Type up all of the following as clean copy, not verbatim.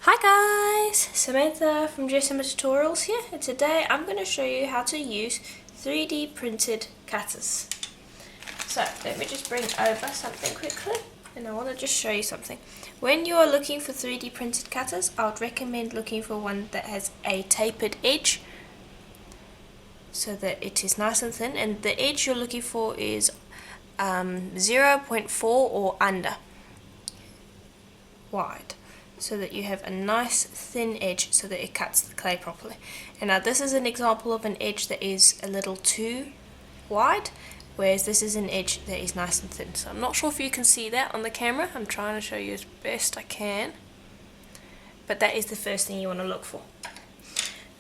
Hi guys, Samantha from Jessama Tutorials here, and today I'm going to show you how to use 3D printed cutters. So let me just bring over something quickly, and I want to just show you something. When you are looking for 3D printed cutters, I would recommend looking for one that has a tapered edge so that it is nice and thin, and the edge you're looking for is 0.4 or under wide, so that you have a nice thin edge so that it cuts the clay properly. And now this is an example of an edge that is a little too wide, whereas this is an edge that is nice and thin. So I'm not sure if you can see that on the camera. I'm trying to show you as best I can, but that is the first thing you want to look for.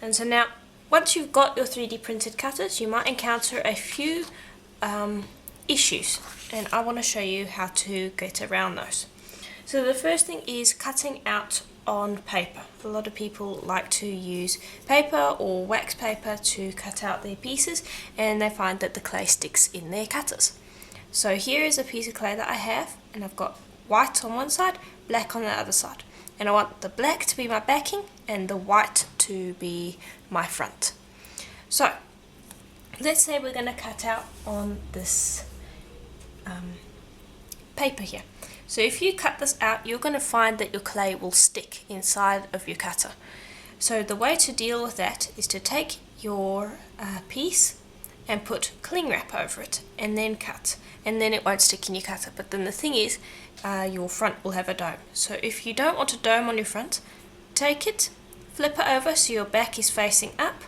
And so now once you've got your 3D printed cutters, you might encounter a few issues, and I want to show you how to get around those. So the first thing is cutting out on paper. A lot of people like to use paper or wax paper to cut out their pieces, and they find that the clay sticks in their cutters. So here is a piece of clay that I have, and I've got white on one side, black on the other side. And I want the black to be my backing and the white to be my front. So let's say we're going to cut out on this paper here. So if you cut this out, you're going to find that your clay will stick inside of your cutter. So the way to deal with that is to take your piece and put cling wrap over it and then cut, and then it won't stick in your cutter. But then the thing is, your front will have a dome. So if you don't want a dome on your front, take it, flip it over so your back is facing up,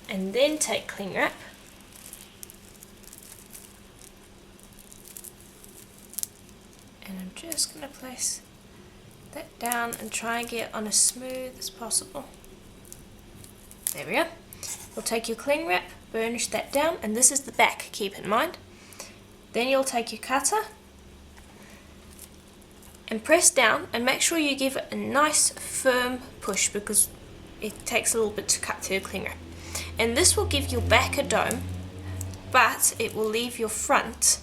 and then take cling wrap. And I'm just going to place that down and try and get on as smooth as possible. There we go. You'll take your cling wrap, burnish that down, and this is the back, keep in mind. Then you'll take your cutter and press down, and make sure you give it a nice firm push because it takes a little bit to cut through the cling wrap. And this will give your back a dome, but it will leave your front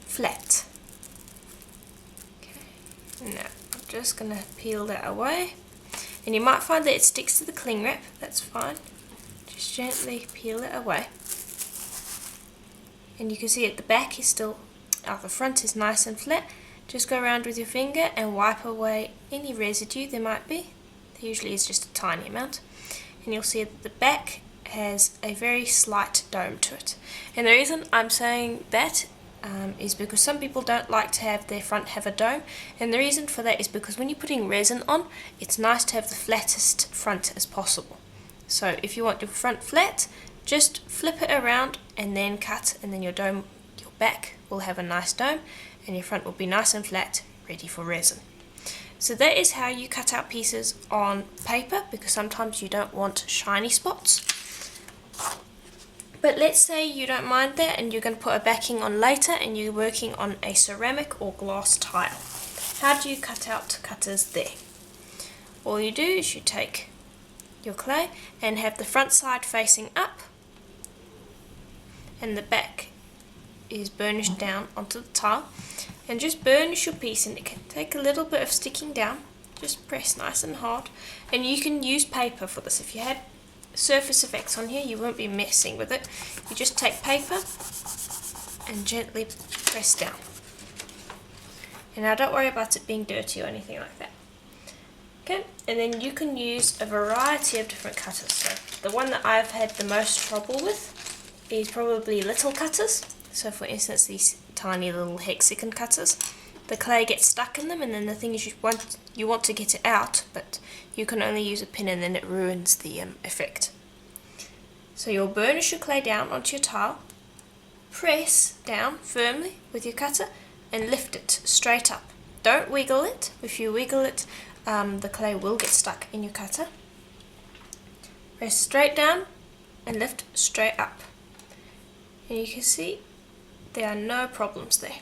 flat. Okay, now I'm just going to peel that away, and you might find that it sticks to the cling wrap. That's fine, just gently peel it away, and you can see at the back is still, the front is nice and flat. Just go around with your finger and wipe away any residue there might be. There usually is just a tiny amount, and you'll see that the back has a very slight dome to it. And the reason I'm saying that is because some people don't like to have their front have a dome, and the reason for that is because when you're putting resin on, it's nice to have the flattest front as possible. So if you want your front flat, just flip it around and then cut, and then your back will have a nice dome and your front will be nice and flat, ready for resin. So that is how you cut out pieces on paper, because sometimes you don't want shiny spots. But let's say you don't mind that and you're going to put a backing on later and you're working on a ceramic or glass tile. How do you cut out cutters there? All you do is you take your clay and have the front side facing up, and the back is burnished down onto the tile, and just burnish your piece, and it can take a little bit of sticking down. Just press nice and hard, and you can use paper for this. If you had surface effects on here, you won't be messing with it. You just take paper and gently press down, and now don't worry about it being dirty or anything like that. Okay, and then you can use a variety of different cutters. So the one that I've had the most trouble with is probably little cutters. So for instance, these tiny little hexagon cutters, the clay gets stuck in them, and then the thing is you want to get it out, but you can only use a pin, and then it ruins the effect. So you'll burnish your clay down onto your tile, press down firmly with your cutter, and lift it straight up. Don't wiggle it. If you wiggle it, the clay will get stuck in your cutter. Press straight down and lift straight up. And you can see there are no problems there.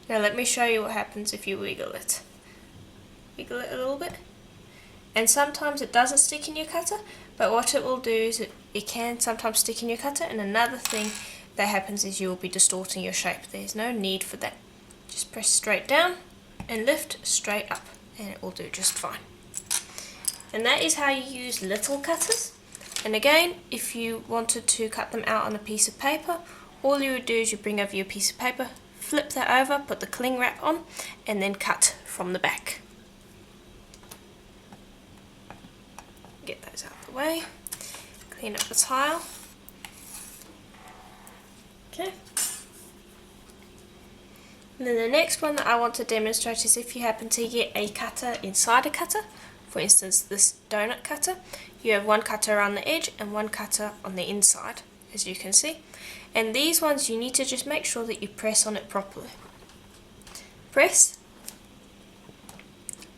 Now let me show you what happens if you wiggle it. Wiggle it a little bit. And sometimes it doesn't stick in your cutter, but what it will do is it can sometimes stick in your cutter. And another thing that happens is you will be distorting your shape. There's no need for that. Just press straight down and lift straight up and it will do just fine. And that is how you use little cutters. And again, if you wanted to cut them out on a piece of paper, all you would do is you bring over your piece of paper, flip that over, put the cling wrap on, and then cut from the back. Get those out of the way, clean up the tile. Okay. And then the next one that I want to demonstrate is if you happen to get a cutter inside a cutter, for instance this donut cutter, you have one cutter around the edge and one cutter on the inside, as you can see. And these ones you need to just make sure that you press on it properly. Press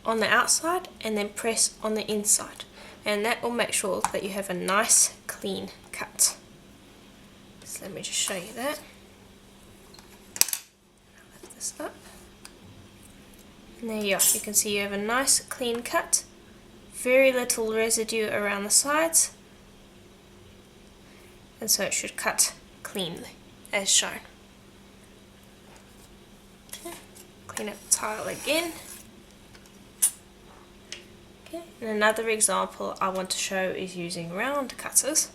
on the outside and then press on the inside. And that will make sure that you have a nice clean cut. So let me just show you that. Lift this up. And there you are. You can see you have a nice clean cut. Very little residue around the sides. And so it should cut cleanly, as shown. Okay. Clean up the tile again. Okay. And another example I want to show is using round cutters.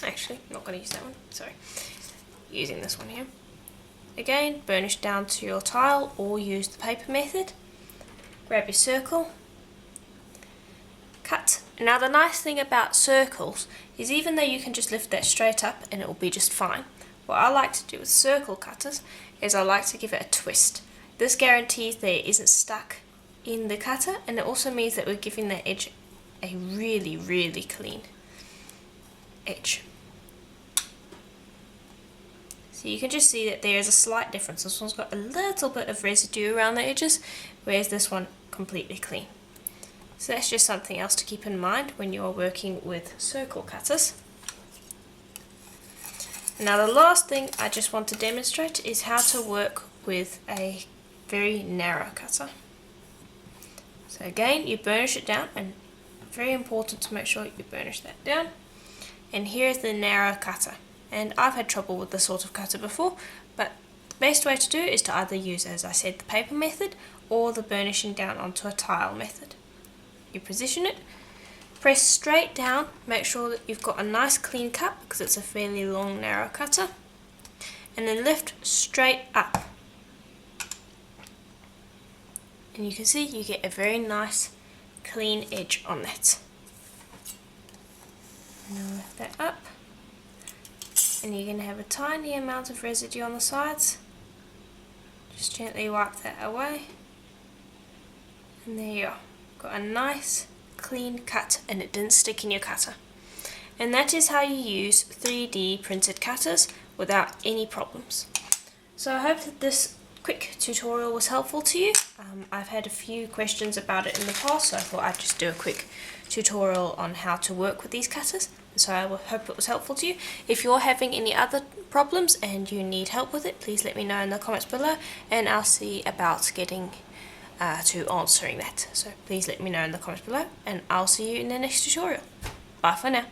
Actually, I'm not going to use that one, sorry. Using this one here. Again, burnish down to your tile or use the paper method. Grab your circle. Cut. Now the nice thing about circles is even though you can just lift that straight up and it will be just fine, what I like to do with circle cutters is I like to give it a twist. This guarantees that it isn't stuck in the cutter, and it also means that we're giving that edge a really, really clean edge. So you can just see that there is a slight difference. This one's got a little bit of residue around the edges, whereas this one completely clean. So that's just something else to keep in mind when you are working with circle cutters. Now the last thing I just want to demonstrate is how to work with a very narrow cutter. So again, you burnish it down, and very important to make sure you burnish that down. And here's the narrow cutter. And I've had trouble with this sort of cutter before, but the best way to do it is to either use, as I said, the paper method or the burnishing down onto a tile method. You position it, press straight down, make sure that you've got a nice clean cut because it's a fairly long narrow cutter, and then lift straight up. And you can see you get a very nice clean edge on that. Now lift that up, and you're going to have a tiny amount of residue on the sides. Just gently wipe that away, and there you are. Got a nice clean cut and it didn't stick in your cutter. And that is how you use 3D printed cutters without any problems. So I hope that this quick tutorial was helpful to you. I've had a few questions about it in the past, so I thought I'd just do a quick tutorial on how to work with these cutters. So I hope it was helpful to you. If you're having any other problems and you need help with it, please let me know in the comments below, and I'll see about getting to answering that. So please let me know in the comments below, and I'll see you in the next tutorial. Bye for now.